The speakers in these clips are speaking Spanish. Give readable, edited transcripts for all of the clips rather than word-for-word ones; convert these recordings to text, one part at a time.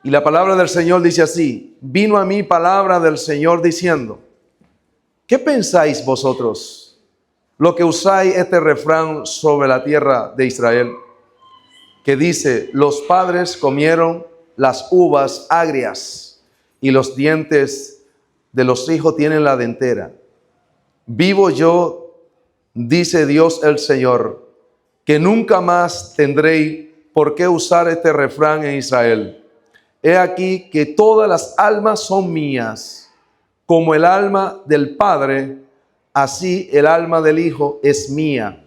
Y la palabra del Señor dice así: vino a mí palabra del Señor diciendo, ¿qué pensáis vosotros, lo que usáis este refrán sobre la tierra de Israel? Que dice, los padres comieron las uvas agrias y los dientes de los hijos tienen la dentera. Vivo yo, dice Dios el Señor, que nunca más tendréis por qué usar este refrán en Israel. He aquí que todas las almas son mías, como el alma del Padre, así el alma del Hijo es mía.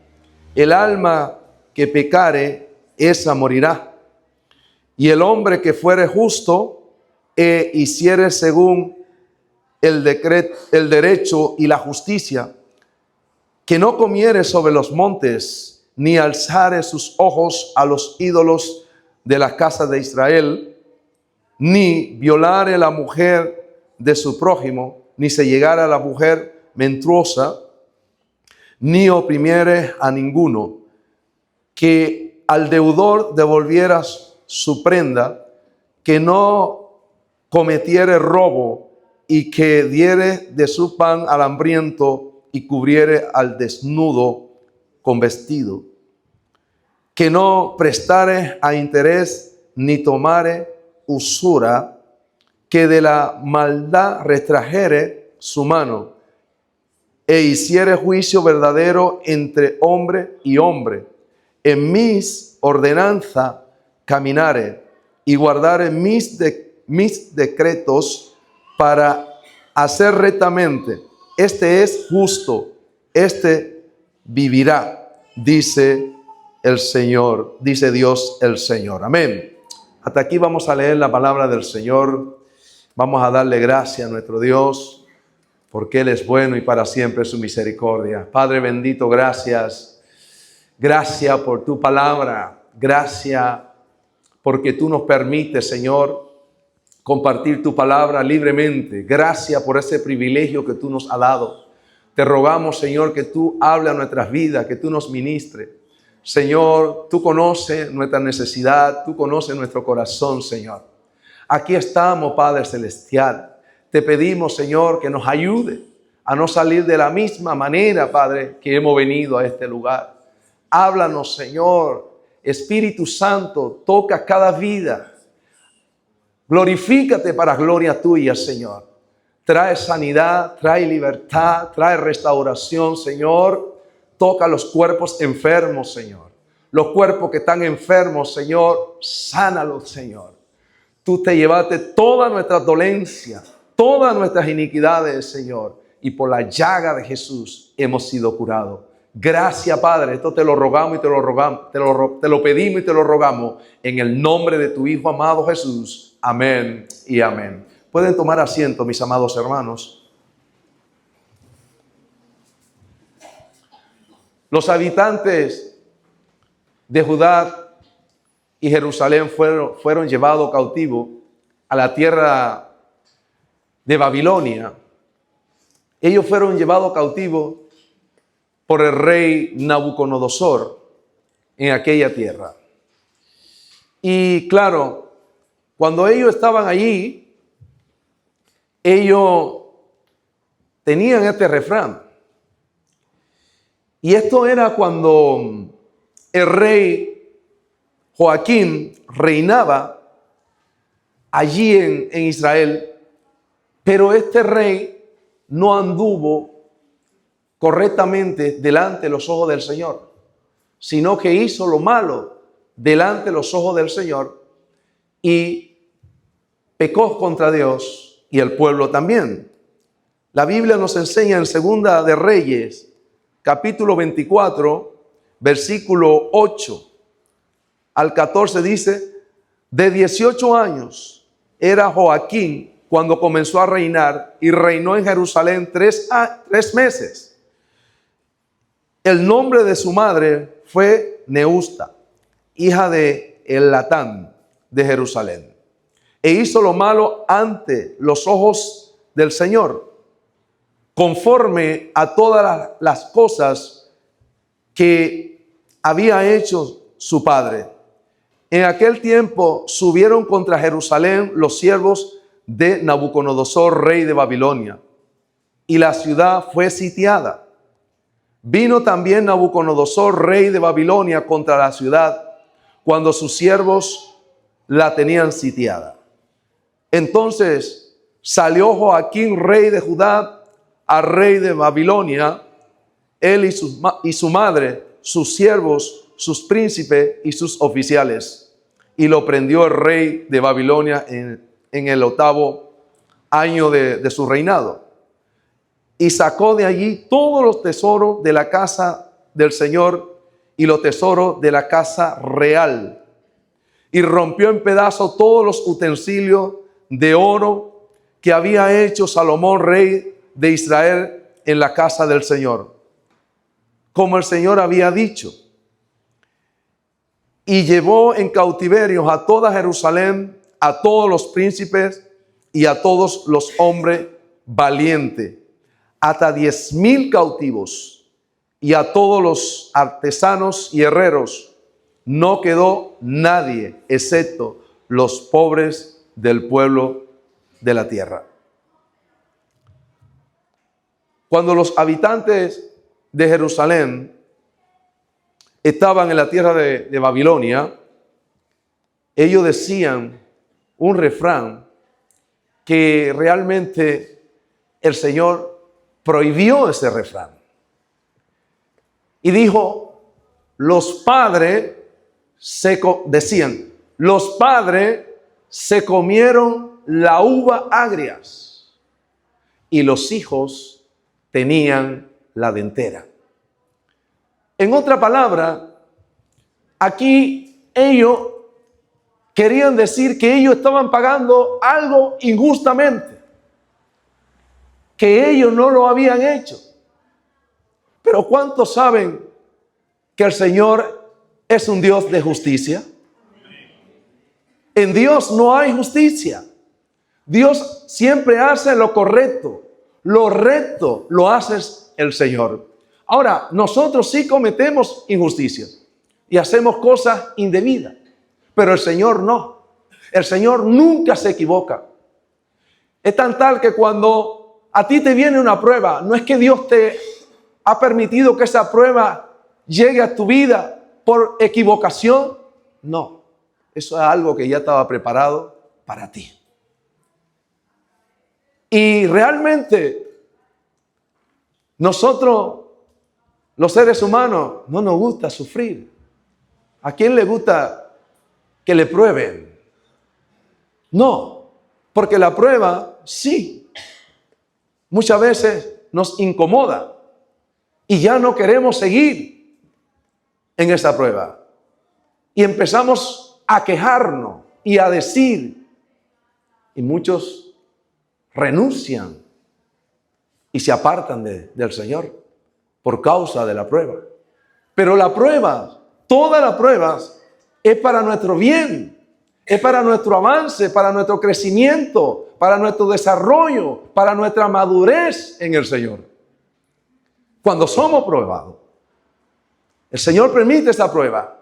El alma que pecare, esa morirá. Y el hombre que fuere justo e hiciere según el derecho y la justicia, que no comiere sobre los montes, ni alzare sus ojos a los ídolos de las casas de Israel, ni violare la mujer de su prójimo, ni se llegara a la mujer menstruosa, ni oprimiere a ninguno, que al deudor devolvieras su prenda, que no cometiere robo, y que diere de su pan al hambriento, y cubriere al desnudo con vestido, que no prestare a interés, ni tomare usura, que de la maldad retrajere su mano, e hiciere juicio verdadero entre hombre y hombre. En mis ordenanzas caminare, y guardare mis decretos para hacer rectamente. Este es justo, este vivirá, dice el Señor, dice Dios el Señor. Amén. Hasta aquí vamos a leer la palabra del Señor. Vamos a darle gracias a nuestro Dios, porque Él es bueno y para siempre su misericordia. Padre bendito, gracias. Gracias por tu palabra. Gracias porque tú nos permites, Señor, compartir tu palabra libremente. Gracias por ese privilegio que tú nos has dado. Te rogamos, Señor, que tú hables a nuestras vidas, que tú nos ministres. Señor, tú conoces nuestra necesidad, tú conoces nuestro corazón, Señor. Aquí estamos, Padre Celestial. Te pedimos, Señor, que nos ayude a no salir de la misma manera, Padre, que hemos venido a este lugar. Háblanos, Señor. Espíritu Santo, toca cada vida. Glorifícate para gloria tuya, Señor. Trae sanidad, trae libertad, trae restauración, Señor. Toca los cuerpos enfermos, Señor. Los cuerpos que están enfermos, Señor, sánalos, Señor. Tú te llevaste todas nuestras dolencias, todas nuestras iniquidades, Señor. Y por la llaga de Jesús hemos sido curados. Gracias, Padre. Esto te lo rogamos y te lo rogamos, te lo pedimos y te lo rogamos en el nombre de tu Hijo amado Jesús. Amén y amén. Pueden tomar asiento, mis amados hermanos. Los habitantes de Judá y Jerusalén fueron llevados cautivos a la tierra de Babilonia. Ellos fueron llevados cautivos por el rey Nabucodonosor en aquella tierra. Y claro, cuando ellos estaban allí, ellos tenían este refrán. Y esto era cuando el rey Joaquín reinaba allí en Israel, pero este rey no anduvo correctamente delante de los ojos del Señor, sino que hizo lo malo delante de los ojos del Señor y pecó contra Dios y el pueblo también. La Biblia nos enseña en Segunda de Reyes, capítulo 24, versículo 8 al 14 dice: de 18 años era Joaquín cuando comenzó a reinar y reinó en Jerusalén 3 meses. El nombre de su madre fue Neusta, hija de Elatán de Jerusalén. E hizo lo malo ante los ojos del Señor, conforme a todas las cosas que había hecho su padre. En aquel tiempo subieron contra Jerusalén los siervos de Nabucodonosor, rey de Babilonia, y la ciudad fue sitiada. Vino también Nabucodonosor, rey de Babilonia, contra la ciudad, cuando sus siervos la tenían sitiada. Entonces salió Joaquín, rey de Judá, al rey de Babilonia, él y su madre, sus siervos, sus príncipes y sus oficiales. Y lo prendió el rey de Babilonia en el 8º año de su reinado. Y sacó de allí todos los tesoros de la casa del Señor y los tesoros de la casa real. Y rompió en pedazos todos los utensilios de oro que había hecho Salomón, rey de Israel, en la casa del Señor, como el Señor había dicho. Y llevó en cautiverio a toda Jerusalén, a todos los príncipes y a todos los hombres valientes, hasta 10,000 cautivos, y a todos los artesanos y herreros. No quedó nadie, excepto los pobres del pueblo de la tierra. Cuando los habitantes de Jerusalén estaban en la tierra de Babilonia, ellos decían un refrán que realmente el Señor prohibió ese refrán. Y dijo, los padres decían, los padres se comieron la uva agrias y los hijos tenían la dentera. En otra palabra, aquí ellos querían decir que ellos estaban pagando algo injustamente, que ellos no lo habían hecho. Pero ¿cuántos saben que el Señor es un Dios de justicia? En Dios no hay justicia. Dios siempre hace lo correcto. Lo recto lo hace el Señor. Ahora, nosotros sí cometemos injusticias y hacemos cosas indebidas, pero el Señor no. El Señor nunca se equivoca. Es tan tal que cuando a ti te viene una prueba, no es que Dios te ha permitido que esa prueba llegue a tu vida por equivocación. No, eso es algo que ya estaba preparado para ti. Y realmente nosotros, los seres humanos, no nos gusta sufrir. ¿A quién le gusta que le prueben? No, porque la prueba sí, muchas veces nos incomoda y ya no queremos seguir en esa prueba. Y empezamos a quejarnos y a decir, y muchos renuncian y se apartan del Señor por causa de la prueba. Pero la prueba, todas las pruebas, es para nuestro bien, es para nuestro avance, para nuestro crecimiento, para nuestro desarrollo, para nuestra madurez en el Señor. Cuando somos probados, el Señor permite esa prueba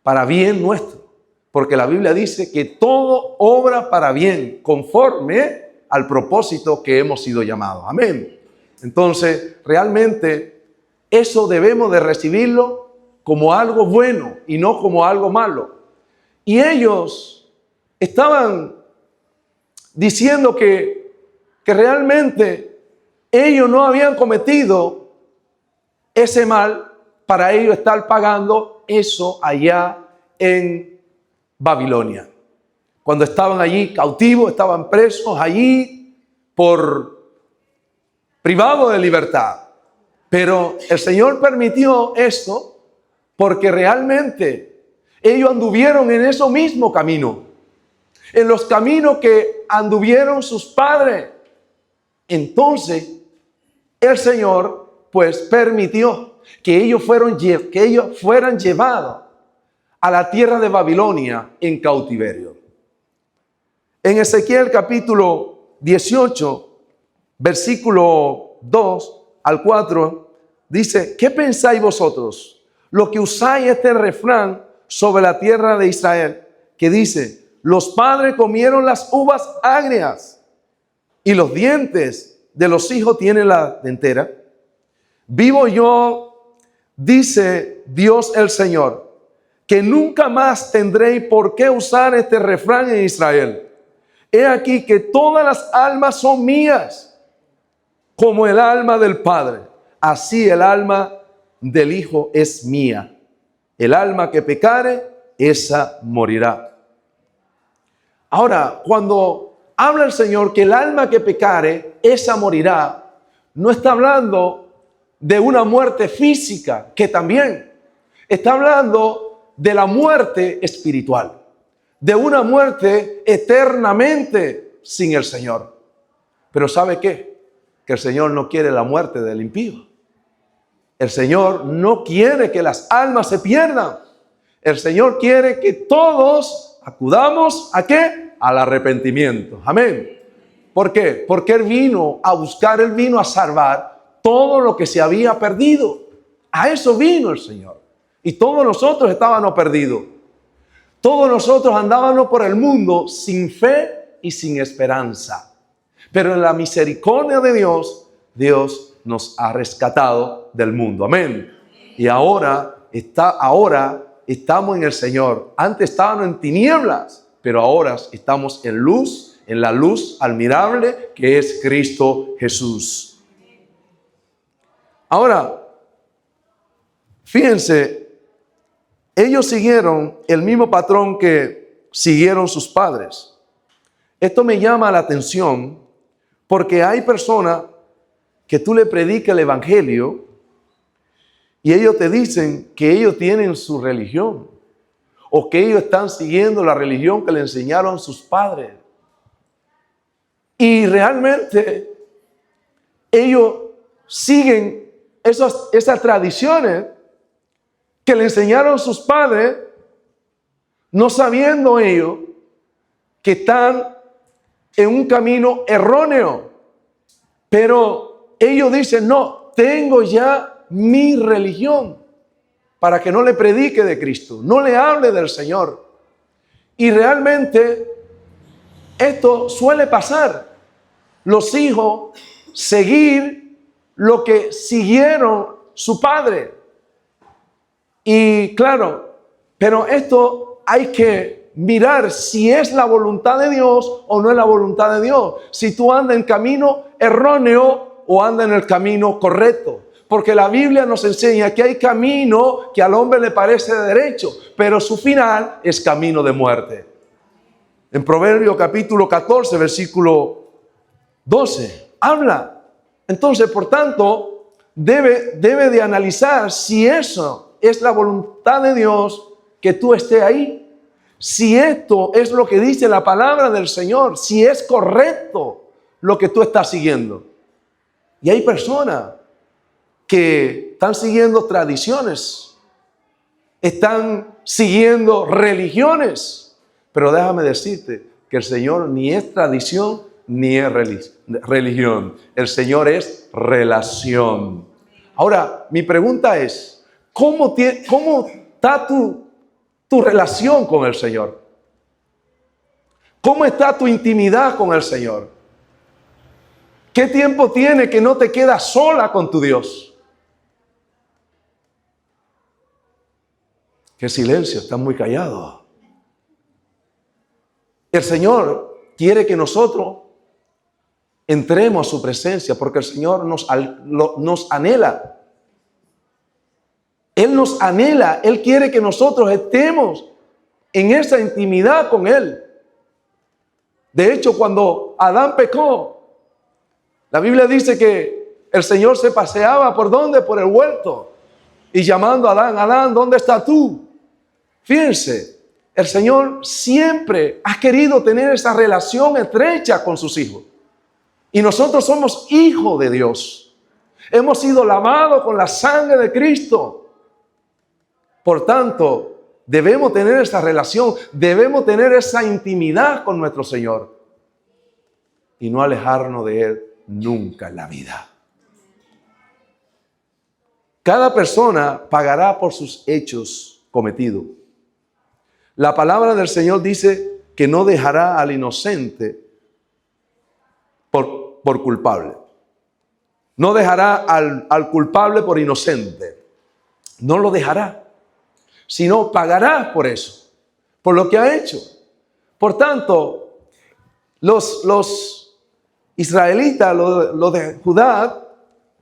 para bien nuestro, porque la Biblia dice que todo obra para bien, conforme al propósito que hemos sido llamados. Amén. Entonces, realmente, eso debemos de recibirlo como algo bueno y no como algo malo. Y ellos estaban diciendo que realmente ellos no habían cometido ese mal para ellos estar pagando eso allá en Babilonia. Cuando estaban allí cautivos, estaban presos allí privados de libertad. Pero el Señor permitió esto porque realmente ellos anduvieron en esos mismos caminos, en los caminos que anduvieron sus padres. Entonces, el Señor pues permitió que ellos fueran llevados a la tierra de Babilonia en cautiverio. En Ezequiel capítulo 18, versículo 2 al 4, dice, ¿qué pensáis vosotros? Lo que usáis este refrán sobre la tierra de Israel, que dice: los padres comieron las uvas agrias y los dientes de los hijos tienen la dentera. Vivo yo, dice Dios el Señor, que nunca más tendréis por qué usar este refrán en Israel. He aquí que todas las almas son mías, como el alma del Padre. Así el alma del Hijo es mía. El alma que pecare, esa morirá. Ahora, cuando habla el Señor que el alma que pecare, esa morirá, no está hablando de una muerte física, que también está hablando de la muerte espiritual, de una muerte eternamente sin el Señor. Pero ¿sabe qué? Que el Señor no quiere la muerte del impío. El Señor no quiere que las almas se pierdan. El Señor quiere que todos acudamos ¿a qué? Al arrepentimiento. Amén. ¿Por qué? Porque Él vino a buscar, Él vino a salvar todo lo que se había perdido. A eso vino el Señor. Y todos nosotros estábamos perdidos. Todos nosotros andábamos por el mundo sin fe y sin esperanza. Pero en la misericordia de Dios, Dios nos ha rescatado del mundo. Amén. Y ahora estamos en el Señor. Antes estábamos en tinieblas, pero ahora estamos en luz, en la luz admirable que es Cristo Jesús. Ahora, fíjense, ellos siguieron el mismo patrón que siguieron sus padres. Esto me llama la atención porque hay personas que tú le predicas el evangelio y ellos te dicen que ellos tienen su religión o que ellos están siguiendo la religión que le enseñaron sus padres. Y realmente ellos siguen esas tradiciones que le enseñaron sus padres, no sabiendo ellos que están en un camino erróneo. Pero ellos dicen: no, tengo ya mi religión, para que no le predique de Cristo, no le hable del Señor. Y realmente esto suele pasar. Los hijos seguir lo que siguieron su padre. Y claro, pero esto hay que mirar si es la voluntad de Dios o no es la voluntad de Dios. Si tú andas en camino erróneo o andas en el camino correcto. Porque la Biblia nos enseña que hay camino que al hombre le parece derecho, pero su final es camino de muerte. En Proverbios capítulo 14, versículo 12, habla. Entonces, por tanto, debe de analizar si eso es la voluntad de Dios, que tú estés ahí. Si esto es lo que dice la palabra del Señor, si es correcto lo que tú estás siguiendo. Y hay personas que están siguiendo tradiciones, están siguiendo religiones, pero déjame decirte que el Señor ni es tradición ni es religión. El Señor es relación. Ahora, mi pregunta es, ¿cómo está tu relación con el Señor? ¿Cómo está tu intimidad con el Señor? ¿Qué tiempo tiene que no te quedas sola con tu Dios? Qué silencio, están muy callados. El Señor quiere que nosotros entremos a su presencia porque el Señor nos anhela. Él nos anhela, Él quiere que nosotros estemos en esa intimidad con Él. De hecho, cuando Adán pecó, la Biblia dice que el Señor se paseaba ¿por dónde? Por el huerto y llamando a Adán: Adán, ¿dónde estás tú? Fíjense, el Señor siempre ha querido tener esa relación estrecha con sus hijos. Y nosotros somos hijos de Dios. Hemos sido lavados con la sangre de Cristo. Por tanto, debemos tener esa relación, debemos tener esa intimidad con nuestro Señor. Y no alejarnos de Él nunca en la vida. Cada persona pagará por sus hechos cometidos. La palabra del Señor dice que no dejará al inocente por culpable. No dejará al culpable por inocente. No lo dejará, sino pagará por eso, por lo que ha hecho. Por tanto, los israelitas, los de Judá,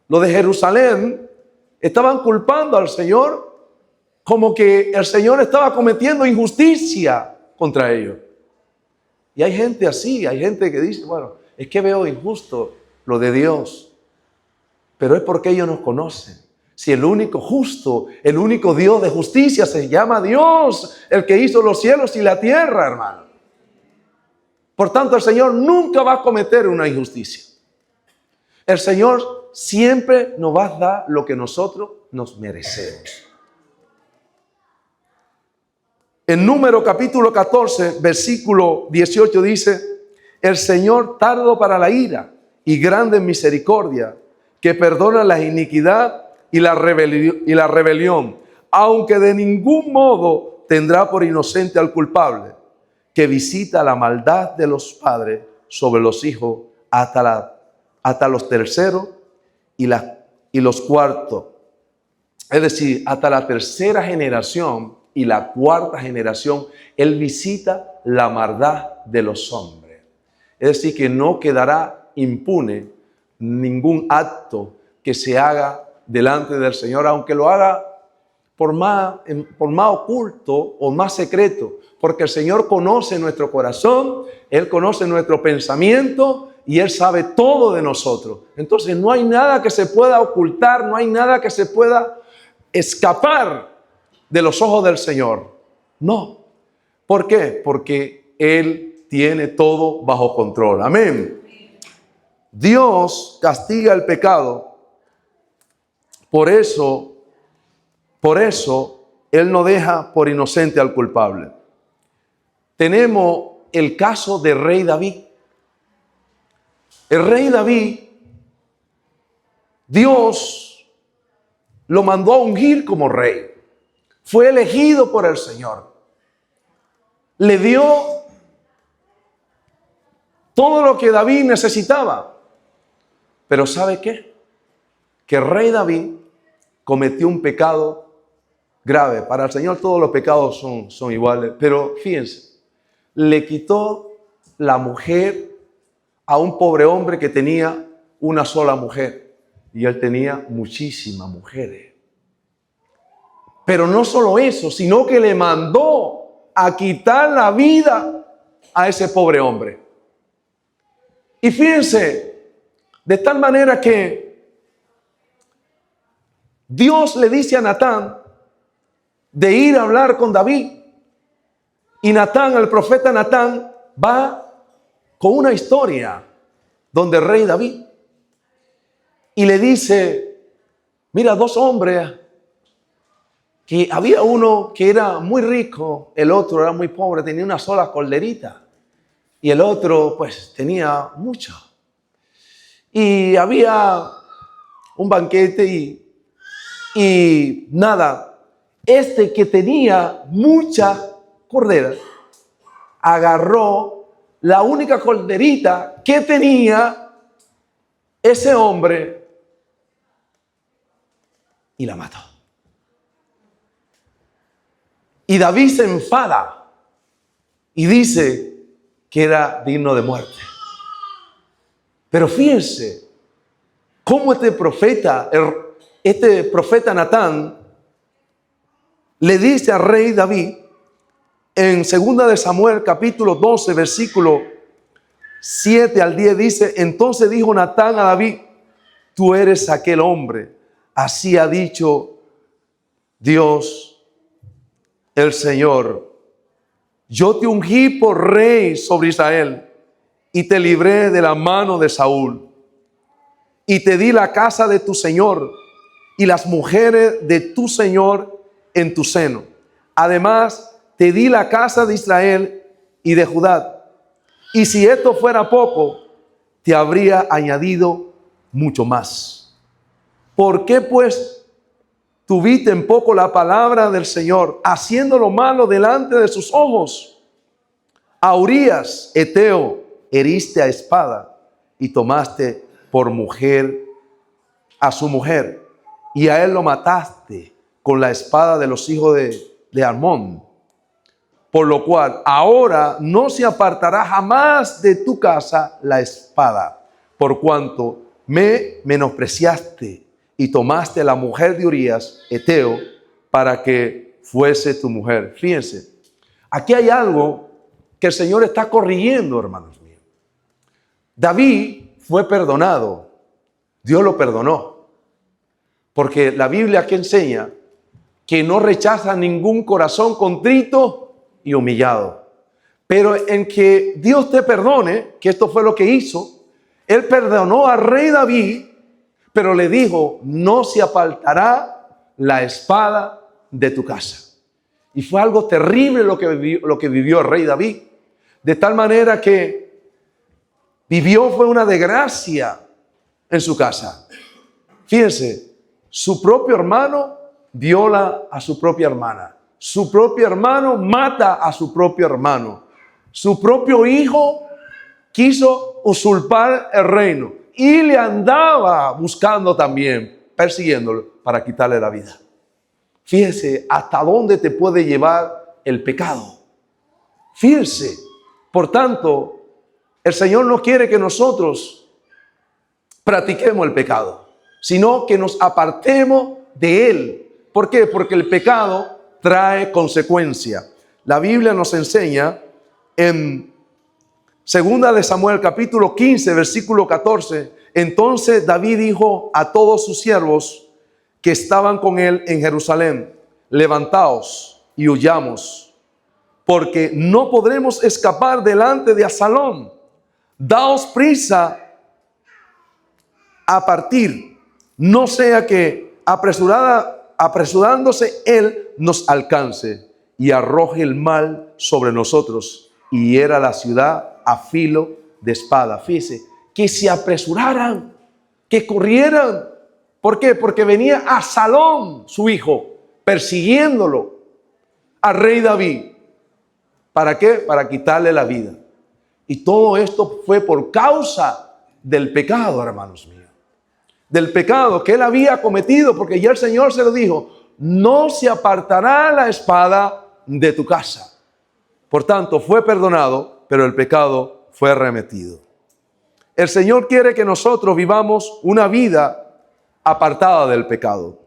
los de Jerusalén, estaban culpando al Señor como que el Señor estaba cometiendo injusticia contra ellos. Y hay gente así, hay gente que dice, bueno, es que veo injusto lo de Dios, pero es porque ellos nos conocen. Si el único justo, el único Dios de justicia se llama Dios, el que hizo los cielos y la tierra, hermano. Por tanto, el Señor nunca va a cometer una injusticia. El Señor siempre nos va a dar lo que nosotros nos merecemos. En Número capítulo 14, versículo 18 dice, el Señor tardo para la ira y grande en misericordia, que perdona la iniquidad y la rebelión, aunque de ningún modo tendrá por inocente al culpable, que visita la maldad de los padres sobre los hijos hasta los terceros y los cuartos. Es decir, hasta la tercera generación y la cuarta generación, Él visita la maldad de los hombres. Es decir, que no quedará impune ningún acto que se haga delante del Señor, aunque lo haga por más oculto o más secreto, porque el Señor conoce nuestro corazón, Él conoce nuestro pensamiento y Él sabe todo de nosotros. Entonces no hay nada que se pueda ocultar, no hay nada que se pueda escapar de los ojos del Señor. No. ¿Por qué? Porque Él tiene todo bajo control. Amén. Dios castiga el pecado. Por eso Él no deja por inocente al culpable. Tenemos el caso del rey David. El rey David, Dios lo mandó a ungir como rey. Fue elegido por el Señor. Le dio todo lo que David necesitaba. Pero ¿sabe qué? Que el rey David cometió un pecado grave. Para el Señor todos los pecados son iguales. Pero fíjense, le quitó la mujer a un pobre hombre que tenía una sola mujer. Y él tenía muchísimas mujeres. Pero no solo eso, sino que le mandó a quitar la vida a ese pobre hombre. Y fíjense, de tal manera que Dios le dice a Natán de ir a hablar con David. Y Natán, el profeta Natán, va con una historia donde el rey David. Y le dice, mira, dos hombres, que había uno que era muy rico, el otro era muy pobre, tenía una sola corderita. Y el otro, pues, tenía mucho. Y había un banquete y nada, este que tenía mucha cordera, agarró la única corderita que tenía ese hombre y la mató. Y David se enfada y dice que era digno de muerte. Pero fíjense cómo este profeta Natán le dice al rey David en 2 de Samuel capítulo 12 versículo 7 al 10 dice, entonces dijo Natán a David, tú eres aquel hombre, así ha dicho Dios el Señor, yo te ungí por rey sobre Israel y te libré de la mano de Saúl y te di la casa de tu Señor y las mujeres de tu Señor en tu seno. Además, te di la casa de Israel y de Judá. Y si esto fuera poco, te habría añadido mucho más. ¿Por qué pues tuviste en poco la palabra del Señor, haciendo lo malo delante de sus ojos. A Urías, Eteo, heriste a espada y tomaste por mujer a su mujer, y a él lo mataste con la espada de los hijos de Amón. Por lo cual ahora no se apartará jamás de tu casa la espada, por cuanto me menospreciaste y tomaste la mujer de Urías, Eteo, para que fuese tu mujer. Fíjense, aquí hay algo que el Señor está corrigiendo, hermanos míos. David fue perdonado, Dios lo perdonó, porque la Biblia aquí enseña que no rechaza ningún corazón contrito y humillado. Pero en que Dios te perdone, que esto fue lo que hizo, Él perdonó al rey David, pero le dijo, no se apartará la espada de tu casa. Y fue algo terrible lo que vivió el rey David. De tal manera que fue una desgracia en su casa. Fíjense, su propio hermano viola a su propia hermana. Su propio hermano mata a su propio hermano. Su propio hijo quiso usurpar el reino y le andaba buscando también, persiguiéndolo para quitarle la vida. Fíjese hasta dónde te puede llevar el pecado. Fíjese, por tanto, el Señor no quiere que nosotros practiquemos el pecado, sino que nos apartemos de él. ¿Por qué? Porque el pecado trae consecuencia. La Biblia nos enseña en 2 de Samuel capítulo 15 versículo 14. Entonces David dijo a todos sus siervos que estaban con él en Jerusalén: levantaos y huyamos, porque no podremos escapar delante de Absalom. Daos prisa a partir, no sea que apresurándose él nos alcance y arroje el mal sobre nosotros y hiera la ciudad a filo de espada. Fíjese, que se apresuraran, que corrieran. ¿Por qué? Porque venía Absalom, su hijo, persiguiéndolo al rey David. ¿Para qué? Para quitarle la vida. Y todo esto fue por causa del pecado, hermanos míos. Del pecado que él había cometido, porque ya el Señor se lo dijo: no se apartará la espada de tu casa. Por tanto, fue perdonado, pero el pecado fue remetido. El Señor quiere que nosotros vivamos una vida apartada del pecado.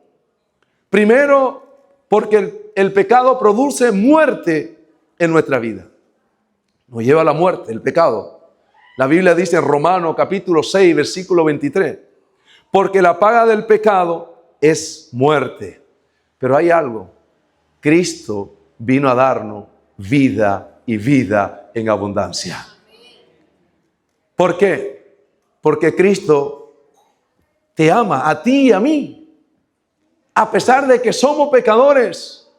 Primero, porque el pecado produce muerte en nuestra vida. Nos lleva a la muerte, el pecado. La Biblia dice en Romanos capítulo 6, versículo 23, porque la paga del pecado es muerte. Pero hay algo: Cristo vino a darnos vida y vida en abundancia. ¿Por qué? Porque Cristo te ama a ti y a mí. A pesar de que somos pecadores,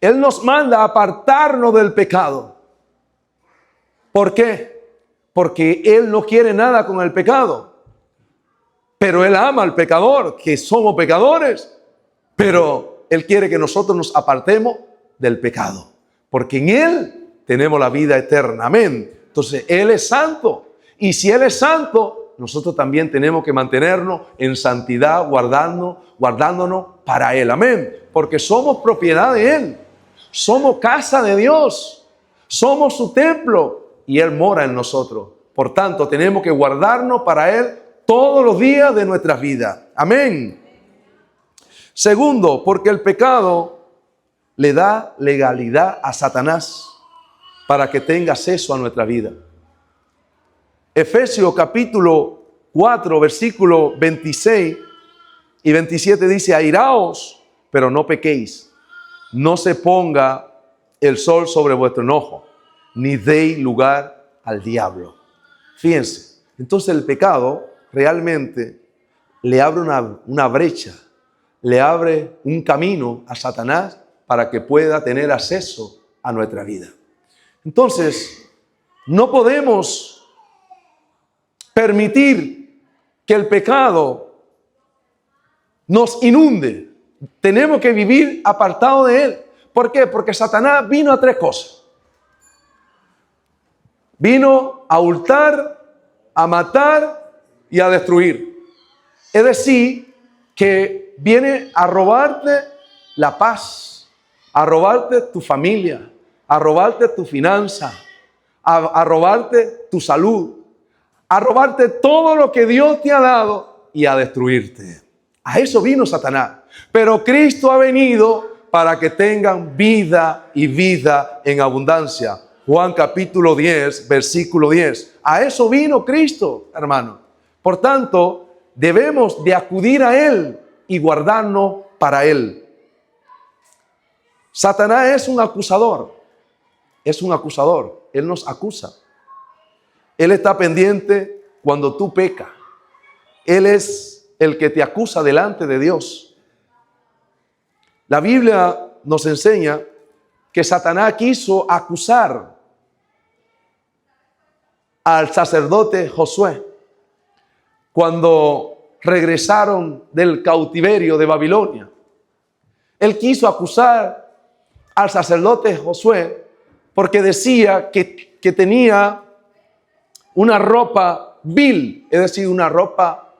Él nos manda a apartarnos del pecado. ¿Por qué? Porque Él no quiere nada con el pecado. Pero Él ama al pecador, que somos pecadores. Pero Él quiere que nosotros nos apartemos del pecado, porque en Él tenemos la vida eterna. Amén. Entonces Él es santo. Y si Él es santo, nosotros también tenemos que mantenernos en santidad, guardándonos para Él. Amén. Porque somos propiedad de Él. Somos casa de Dios. Somos su templo y Él mora en nosotros. Por tanto, tenemos que guardarnos para Él todos los días de nuestras vidas. Amén. Segundo, porque el pecado le da legalidad a Satanás para que tenga acceso a nuestra vida. Efesios capítulo 4, versículo 26 y 27 dice: airaos, pero no pequéis. No se ponga el sol sobre vuestro enojo, ni deis lugar al diablo. Fíjense, entonces el pecado realmente le abre una brecha, le abre un camino a Satanás para que pueda tener acceso a nuestra vida. Entonces, no podemos permitir que el pecado nos inunde, tenemos que vivir apartados de Él. ¿Por qué? Porque Satanás vino a tres cosas. Vino a hurtar, a matar y a destruir. Es decir, que viene a robarte la paz, a robarte tu familia, a robarte tu finanza, a robarte tu salud, a robarte todo lo que Dios te ha dado y a destruirte. A eso vino Satanás. Pero Cristo ha venido para que tengan vida y vida en abundancia. Juan capítulo 10, versículo 10. A eso vino Cristo, hermano. Por tanto, debemos de acudir a Él y guardarnos para Él. Satanás es un acusador. Es un acusador. Él nos acusa. Él está pendiente cuando tú pecas. Él es el que te acusa delante de Dios. La Biblia nos enseña que Satanás quiso acusar al sacerdote Josué cuando regresaron del cautiverio de Babilonia. Él quiso acusar al sacerdote Josué porque decía que tenía una ropa vil, es decir, una ropa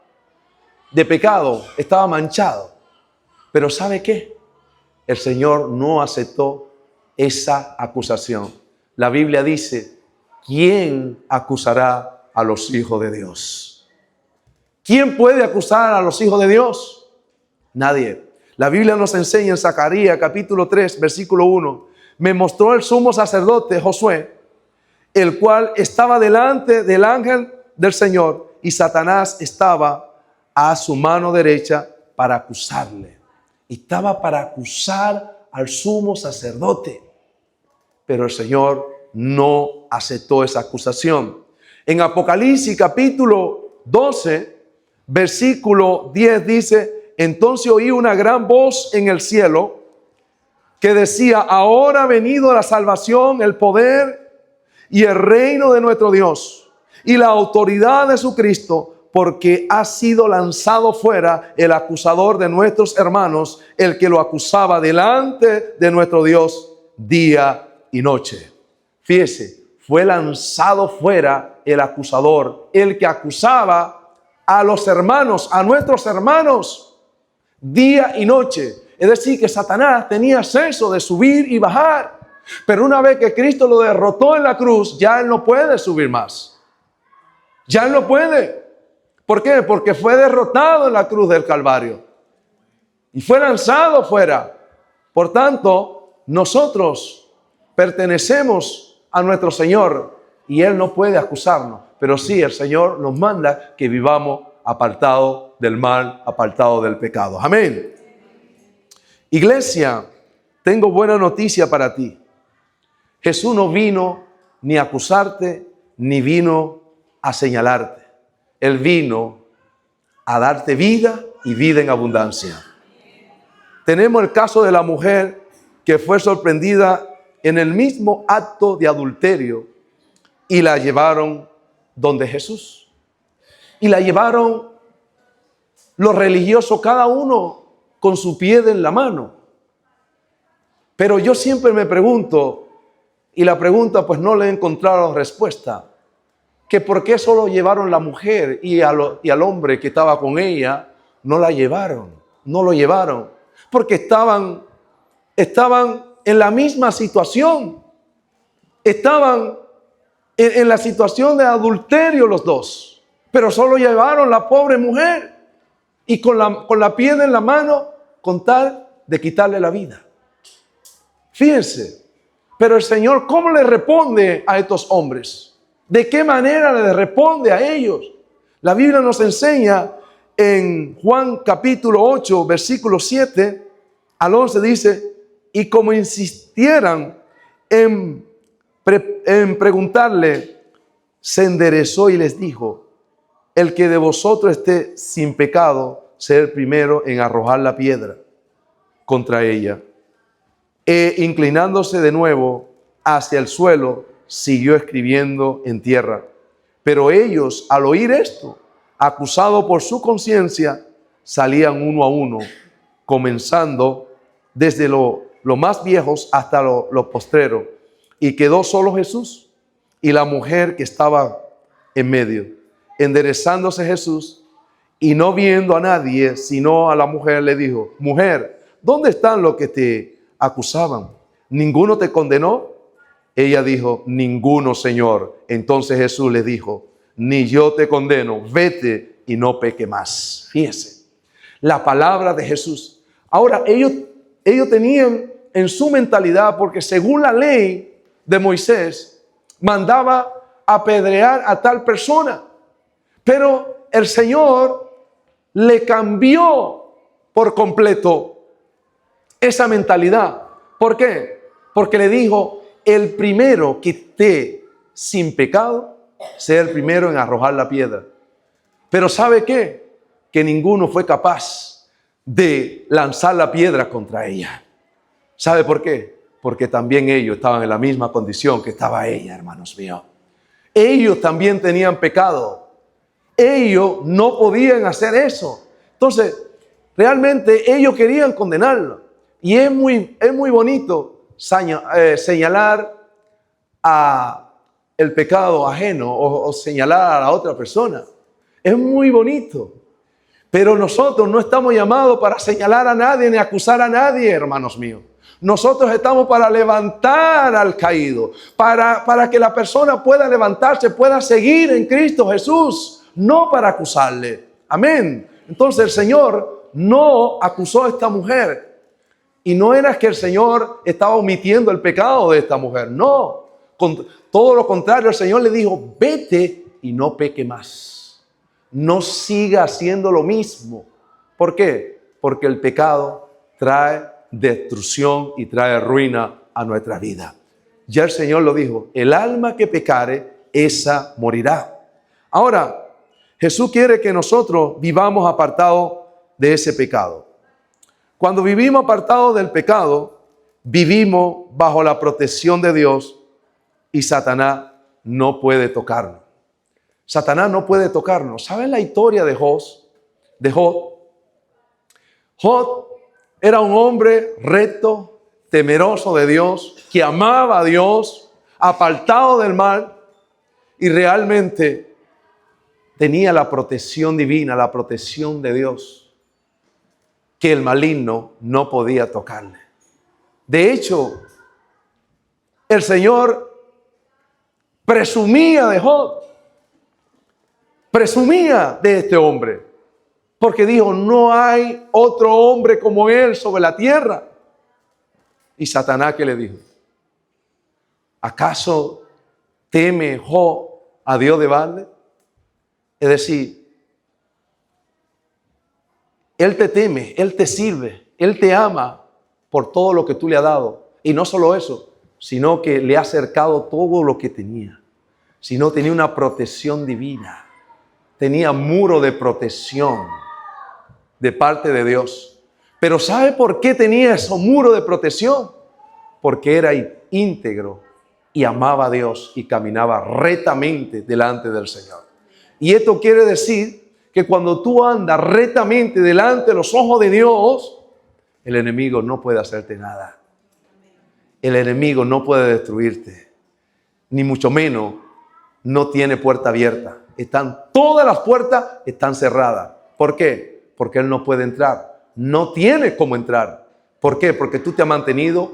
de pecado, estaba manchado. Pero ¿sabe qué? El Señor no aceptó esa acusación. La Biblia dice, ¿quién acusará a los hijos de Dios? ¿Quién puede acusar a los hijos de Dios? Nadie. La Biblia nos enseña en Zacarías capítulo 3, versículo 1. Me mostró el sumo sacerdote Josué, el cual estaba delante del ángel del Señor, y Satanás estaba a su mano derecha para acusarle. Estaba para acusar al sumo sacerdote. Pero el Señor no aceptó esa acusación. En Apocalipsis capítulo 12, versículo 10 dice, entonces oí una gran voz en el cielo que decía, ahora ha venido la salvación, el poder y el reino de nuestro Dios y la autoridad de su Cristo, porque ha sido lanzado fuera el acusador de nuestros hermanos, el que lo acusaba delante de nuestro Dios día y noche. Fíjese, fue lanzado fuera el acusador, el que acusaba a los hermanos, a nuestros hermanos, día y noche. Es decir, que Satanás tenía acceso de subir y bajar. Pero una vez que Cristo lo derrotó en la cruz, ya él no puede subir más. Ya él no puede. ¿Por qué? Porque fue derrotado en la cruz del Calvario. Y fue lanzado fuera. Por tanto, nosotros pertenecemos a nuestro Señor y Él no puede acusarnos. Pero sí, el Señor nos manda que vivamos apartados del mal, apartados del pecado. Amén. Iglesia, tengo buena noticia para ti. Jesús no vino ni a acusarte, ni vino a señalarte. Él vino a darte vida y vida en abundancia. Tenemos el caso de la mujer que fue sorprendida en el mismo acto de adulterio y la llevaron donde Jesús. Y la llevaron los religiosos, cada uno con su piedra en la mano. Pero yo siempre me pregunto, y la pregunta pues no le he encontrado respuesta, que por qué solo llevaron la mujer y al hombre que estaba con ella, no la llevaron, no lo llevaron, porque estaban en la misma situación, estaban en la situación de adulterio los dos, pero solo llevaron la pobre mujer y con la piedra en la mano con tal de quitarle la vida. Fíjense, pero el Señor, ¿cómo le responde a estos hombres? ¿De qué manera le responde a ellos? La Biblia nos enseña en Juan capítulo 8, versículo 7 al 11, dice, y como insistieran en preguntarle, se enderezó y les dijo, el que de vosotros esté sin pecado, sea el primero en arrojar la piedra contra ella. E inclinándose de nuevo hacia el suelo, siguió escribiendo en tierra. Pero ellos, al oír esto, acusados por su conciencia, salían uno a uno comenzando desde lo más viejos hasta lo postrero. Y quedó solo Jesús y la mujer que estaba en medio. Enderezándose Jesús y no viendo a nadie, sino a la mujer, le dijo: mujer, ¿dónde están los que te acusaban? ¿Ninguno te condenó? Ella dijo: ninguno, Señor. Entonces Jesús le dijo: ni yo te condeno, vete y no peque más. Fíjese, la palabra de Jesús. Ahora, ellos tenían en su mentalidad, porque según la ley de Moisés, mandaba apedrear a tal persona. Pero el Señor le cambió por completo esa mentalidad. ¿Por qué? Porque le dijo: el primero que esté sin pecado, sea el primero en arrojar la piedra. Pero ¿sabe qué? Que ninguno fue capaz de lanzar la piedra contra ella. ¿Sabe por qué? Porque también ellos estaban en la misma condición que estaba ella, hermanos míos. Ellos también tenían pecado. Ellos no podían hacer eso. Entonces, realmente ellos querían condenarlo. Y es muy bonito señalar el pecado ajeno o señalar a la otra persona. Es muy bonito. Pero nosotros no estamos llamados para señalar a nadie ni acusar a nadie, hermanos míos. Nosotros estamos para levantar al caído, para que la persona pueda levantarse, pueda seguir en Cristo Jesús, no para acusarle. Amén. Entonces el Señor no acusó a esta mujer. Y no era que el Señor estaba omitiendo el pecado de esta mujer. No. Con todo lo contrario, el Señor le dijo: vete y no peque más. No siga haciendo lo mismo. ¿Por qué? Porque el pecado trae destrucción y trae ruina a nuestra vida. Ya el Señor lo dijo: el alma que pecare, esa morirá. Ahora, Jesús quiere que nosotros vivamos apartados de ese pecado. Cuando vivimos apartados del pecado, vivimos bajo la protección de Dios y Satanás no puede tocarnos. Satanás no puede tocarnos. ¿Saben la historia de Job? Job era un hombre recto, temeroso de Dios, que amaba a Dios, apartado del mal, y realmente tenía la protección divina, la protección de Dios, que el maligno no podía tocarle. De hecho, el Señor presumía de Job, presumía de este hombre, porque dijo: no hay otro hombre como él sobre la tierra. Y Satanás, ¿qué le dijo? ¿Acaso teme Job a Dios de balde? Es decir, Él te teme, Él te sirve, Él te ama por todo lo que tú le has dado. Y no solo eso, sino que le ha acercado todo lo que tenía. Sino tenía una protección divina. Tenía muro de protección de parte de Dios. Pero ¿sabe por qué tenía ese muro de protección? Porque era íntegro y amaba a Dios y caminaba rectamente delante del Señor. Y esto quiere decir que cuando tú andas rectamente delante de los ojos de Dios, el enemigo no puede hacerte nada. El enemigo no puede destruirte, ni mucho menos no tiene puerta abierta. Todas las puertas están cerradas. ¿Por qué? Porque él no puede entrar. No tiene cómo entrar. ¿Por qué? Porque tú te has mantenido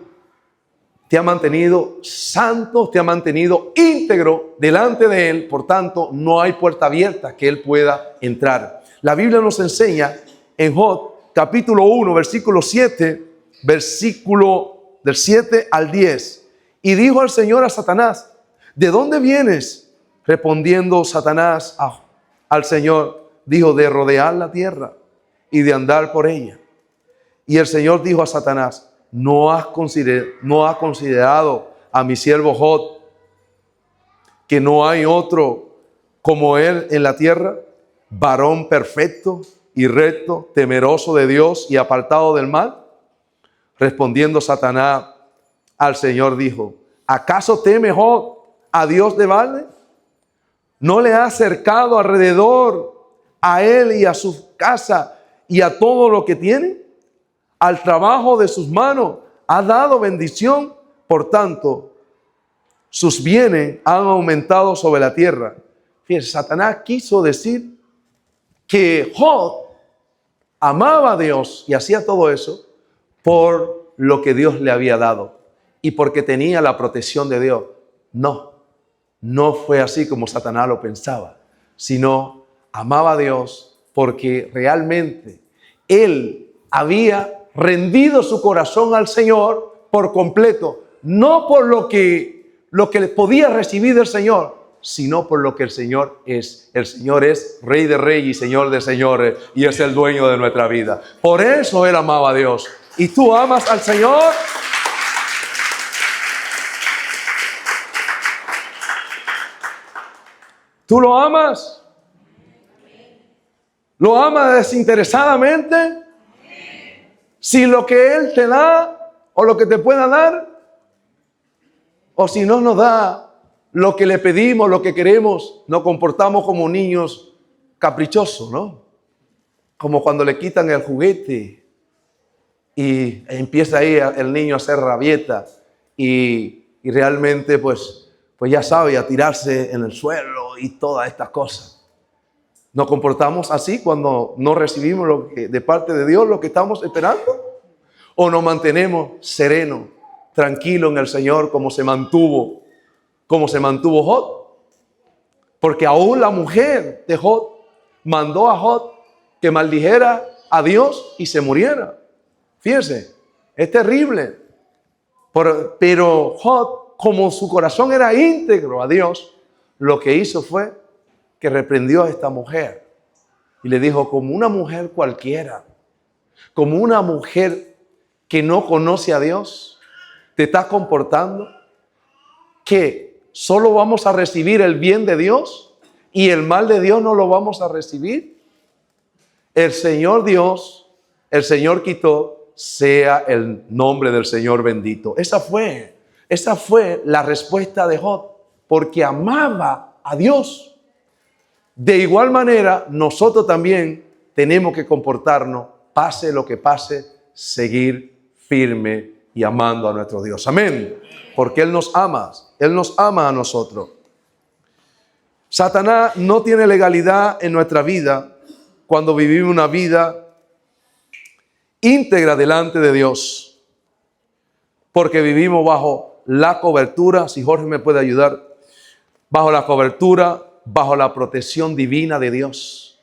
santo, te has mantenido íntegro delante de él. Por tanto, no hay puerta abierta que él pueda entrar. La Biblia nos enseña en Job, capítulo 1, versículo 7, versículo del 7 al 10. Y dijo al Señor a Satanás: ¿de dónde vienes? Respondiendo Satanás al Señor, dijo: de rodear la tierra y de andar por ella. Y el Señor dijo a Satanás: ¿no has considerado a mi siervo Job, que no hay otro como él en la tierra, varón perfecto y recto, temeroso de Dios y apartado del mal? Respondiendo Satanás al Señor dijo: ¿acaso teme Job a Dios de balde? ¿No le ha acercado alrededor a él y a su casa y a todo lo que tiene? al trabajo de sus manos ha dado bendición, por tanto, sus bienes han aumentado sobre la tierra. Fíjense, Satanás quiso decir que Job amaba a Dios y hacía todo eso por lo que Dios le había dado y porque tenía la protección de Dios. No, no fue así como Satanás lo pensaba, sino amaba a Dios porque realmente él había rendido su corazón al Señor por completo, no por lo que podía recibir del Señor, sino por lo que el Señor es. El Señor es Rey de Reyes y Señor de Señores y es el dueño de nuestra vida. Por eso él amaba a Dios. ¿Y tú amas al Señor? ¿Tú lo amas? ¿Lo amas desinteresadamente? Si lo que Él te da o lo que te pueda dar, o si no nos da lo que le pedimos, lo que queremos, nos comportamos como niños caprichosos, ¿no? Como cuando le quitan el juguete y empieza ahí el niño a hacer rabieta y realmente pues ya sabe, a tirarse en el suelo y todas estas cosas. ¿Nos comportamos así cuando no recibimos de parte de Dios lo que estamos esperando? ¿O nos mantenemos serenos, tranquilos en el Señor como se mantuvo Job? Porque aún la mujer de Job mandó a Job que maldijera a Dios y se muriera. Fíjense, es terrible. Pero Job, como su corazón era íntegro a Dios, lo que hizo fue que reprendió a esta mujer y le dijo, como una mujer cualquiera, como una mujer que no conoce a Dios, te estás comportando, que solo vamos a recibir el bien de Dios y el mal de Dios no lo vamos a recibir. El Señor Dios, el Señor quitó, sea el nombre del Señor bendito. Esa fue la respuesta de Job, porque amaba a Dios. De igual manera, nosotros también tenemos que comportarnos, pase lo que pase, seguir firme y amando a nuestro Dios. Amén. Porque Él nos ama a nosotros. Satanás no tiene legalidad en nuestra vida cuando vivimos una vida íntegra delante de Dios. Porque vivimos bajo la cobertura, si Jorge me puede ayudar, bajo la cobertura, bajo la protección divina de Dios.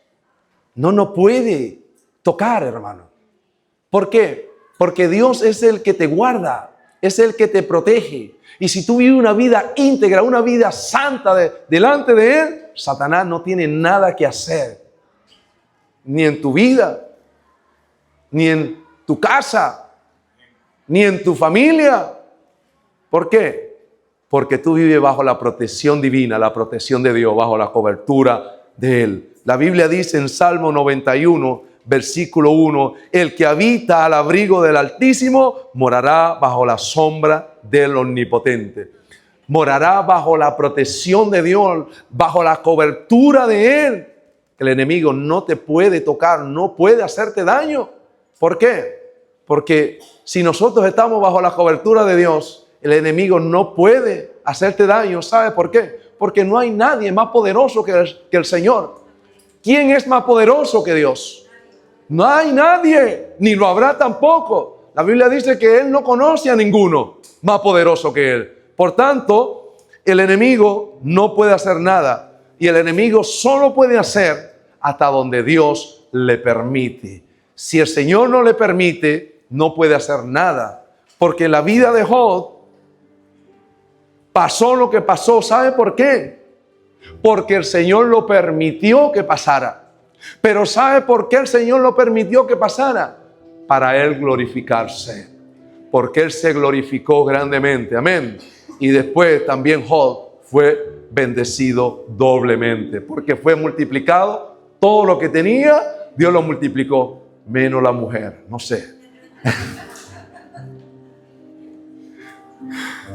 No nos puede tocar, hermano. ¿Por qué? Porque Dios es el que te guarda, es el que te protege. Y si tú vives una vida íntegra, una vida santa delante de Él, Satanás no tiene nada que hacer. Ni en tu vida, ni en tu casa, ni en tu familia. ¿Por qué? Porque tú vives bajo la protección divina, la protección de Dios, bajo la cobertura de Él. La Biblia dice en Salmo 91, versículo 1, el que habita al abrigo del Altísimo morará bajo la sombra del Omnipotente. Morará bajo la protección de Dios, bajo la cobertura de Él. El enemigo no te puede tocar, no puede hacerte daño. ¿Por qué? Porque si nosotros estamos bajo la cobertura de Dios, el enemigo no puede hacerte daño. ¿Sabe por qué? Porque no hay nadie más poderoso que el Señor. ¿Quién es más poderoso que Dios? No hay nadie, ni lo habrá tampoco. La Biblia dice que Él no conoce a ninguno más poderoso que Él. Por tanto, el enemigo no puede hacer nada. Y el enemigo solo puede hacer hasta donde Dios le permite. Si el Señor no le permite, no puede hacer nada. Porque la vida de Job pasó lo que pasó. ¿Sabe por qué? Porque el Señor lo permitió que pasara. Pero ¿sabe por qué el Señor lo permitió que pasara? Para Él glorificarse. Porque Él se glorificó grandemente. Amén. Y después también Job fue bendecido doblemente. Porque fue multiplicado. Todo lo que tenía, Dios lo multiplicó. Menos la mujer. No sé.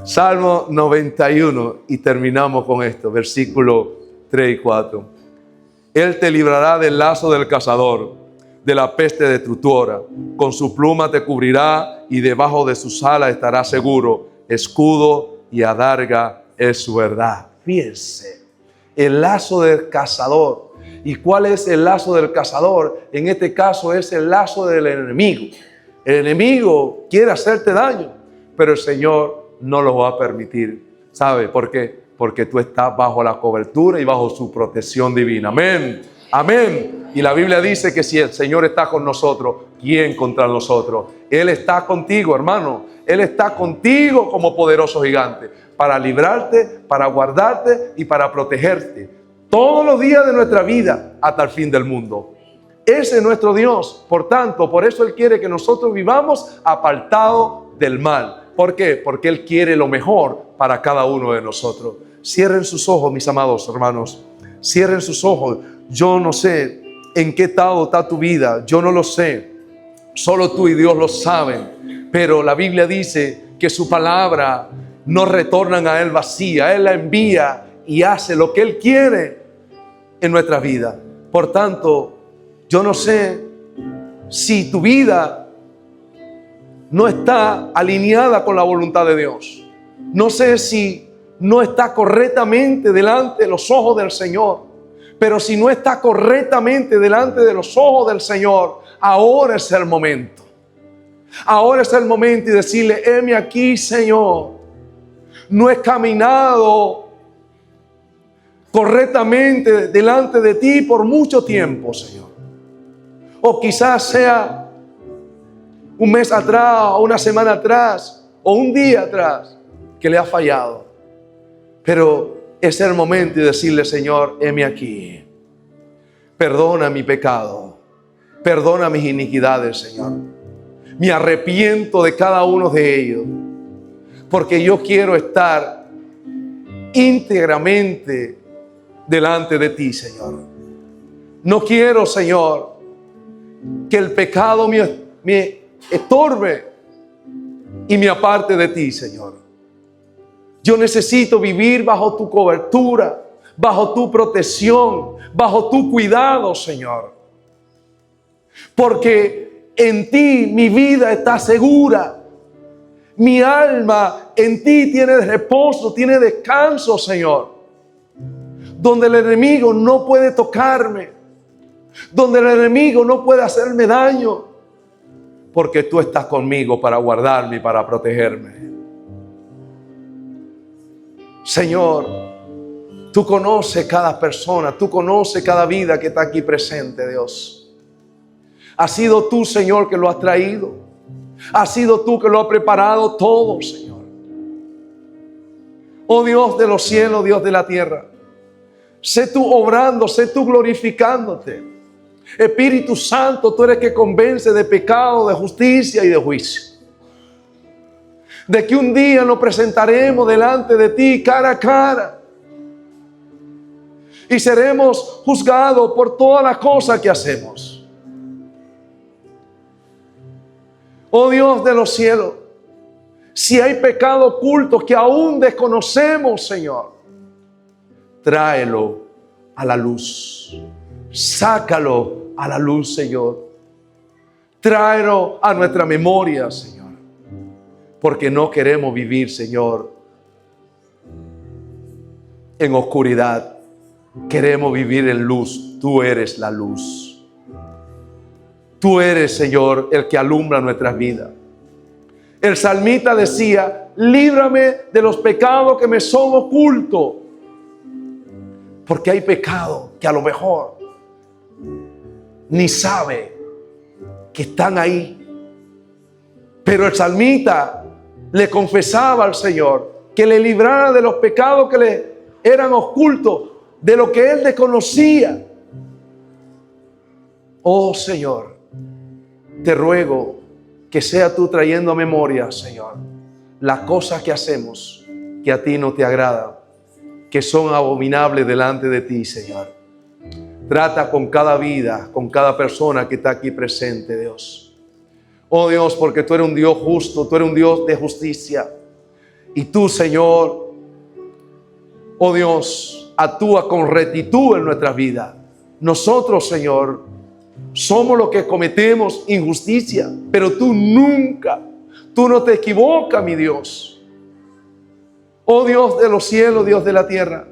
Salmo 91, y terminamos con esto, versículo 3 y 4. Él te librará del lazo del cazador, de la peste destructora. Con su pluma te cubrirá y debajo de sus alas estarás seguro. Escudo y adarga es su verdad. Fíjense, el lazo del cazador. ¿Y cuál es el lazo del cazador? En este caso es el lazo del enemigo. El enemigo quiere hacerte daño, pero el Señor no lo va a permitir. ¿Sabe por qué? Porque tú estás bajo la cobertura y bajo su protección divina. Amén. Amén. Y la Biblia dice que si el Señor está con nosotros, ¿quién contra nosotros? Él está contigo, hermano. Él está contigo como poderoso gigante para librarte, para guardarte y para protegerte todos los días de nuestra vida hasta el fin del mundo. Ese es nuestro Dios. Por tanto, por eso Él quiere que nosotros vivamos apartados del mal. ¿Por qué? Porque Él quiere lo mejor para cada uno de nosotros. Cierren sus ojos, mis amados hermanos. Cierren sus ojos. Yo no sé en qué estado está tu vida. Yo no lo sé. Solo tú y Dios lo saben. Pero la Biblia dice que su palabra no retornan a Él vacía. Él la envía y hace lo que Él quiere en nuestra vida. Por tanto, yo no sé si tu vida no está alineada con la voluntad de Dios. No sé si no está correctamente delante de los ojos del Señor. Pero si no está correctamente delante de los ojos del Señor, ahora es el momento. Ahora es el momento y decirle: heme aquí, Señor. No he caminado correctamente delante de ti por mucho tiempo, Señor. O quizás sea un mes atrás, o una semana atrás, o un día atrás que le ha fallado. Pero es el momento de decirle: Señor, heme aquí. Perdona mi pecado. Perdona mis iniquidades, Señor. Me arrepiento de cada uno de ellos. Porque yo quiero estar íntegramente delante de ti, Señor. No quiero, Señor, que el pecado me estorbe y me aparte de ti, Señor. Yo necesito vivir bajo tu cobertura, bajo tu protección, bajo tu cuidado, Señor. Porque en ti mi vida está segura. Mi alma en ti tiene reposo, tiene descanso, Señor. Donde el enemigo no puede tocarme, donde el enemigo no puede hacerme daño, porque tú estás conmigo para guardarme y para protegerme. Señor, tú conoces cada persona, tú conoces cada vida que está aquí presente, Dios. Has sido tú, Señor, que lo has traído. Has sido tú que lo has preparado todo, Señor. Oh Dios de los cielos, Dios de la tierra. Sé tú obrando, sé tú glorificándote. Espíritu Santo, tú eres que convence de pecado, de justicia y de juicio. De que un día nos presentaremos delante de ti cara a cara. Y seremos juzgados por todas las cosas que hacemos. Oh Dios de los cielos, si hay pecado oculto que aún desconocemos, Señor, tráelo a la luz. Sácalo a la luz, Señor. Tráelo a nuestra memoria, Señor. Porque no queremos vivir, Señor, en oscuridad. Queremos vivir en luz. Tú eres la luz. Tú eres, Señor, el que alumbra nuestras vidas. El salmista decía: líbrame de los pecados que me son ocultos. Porque hay pecado que a lo mejor ni sabe que están ahí. Pero el salmista le confesaba al Señor que le librara de los pecados que le eran ocultos, de lo que él desconocía. Oh Señor, te ruego que sea tú trayendo a memoria, Señor, las cosas que hacemos que a ti no te agradan, que son abominables delante de ti, Señor. Trata con cada vida, con cada persona que está aquí presente, Dios. Oh Dios, porque tú eres un Dios justo, tú eres un Dios de justicia. Y tú, Señor, oh Dios, actúa con rectitud en nuestras vidas. Nosotros, Señor, Somos los que cometemos injusticia, pero tú nunca, tú no te equivocas, mi Dios. Oh Dios de los cielos, Dios de la tierra.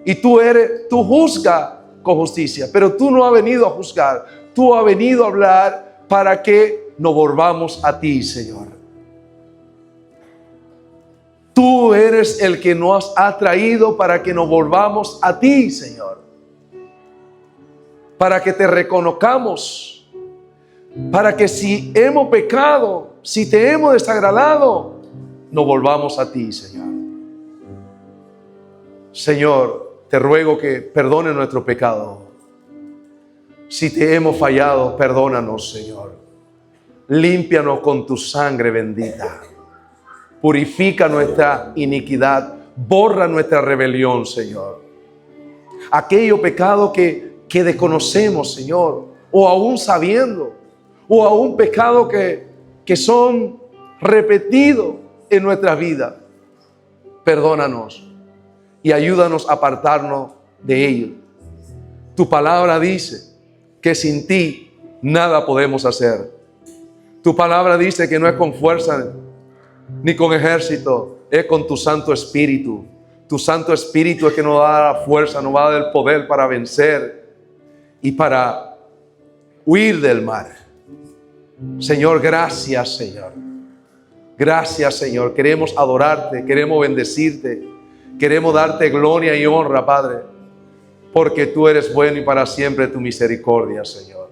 Y tú juzgas con justicia, pero tú no has venido a juzgar. Tú has venido a hablar para que nos volvamos a ti, Señor. Tú eres el que nos ha traído para que nos volvamos a ti, Señor. Para que te reconozcamos. Para que si hemos pecado, si te hemos desagradado, nos volvamos a ti, Señor. Señor, te ruego que perdone nuestro pecado. Si te hemos fallado, perdónanos, Señor. Límpianos con tu sangre bendita. Purifica nuestra iniquidad. Borra nuestra rebelión, Señor. Aquello pecado que desconocemos, Señor, o aún sabiendo, o aún pecado que son repetidos en nuestra vida. Perdónanos y ayúdanos a apartarnos de ello. Tu palabra dice que sin ti nada podemos hacer. Tu palabra dice que no es con fuerza ni con ejército, es con tu Santo Espíritu. Tu Santo Espíritu es que nos da la fuerza, nos va a dar el poder para vencer y para huir del mal. Señor, gracias, Señor. Gracias, Señor. Queremos adorarte, queremos bendecirte, queremos darte gloria y honra, Padre, porque tú eres bueno y para siempre tu misericordia, Señor.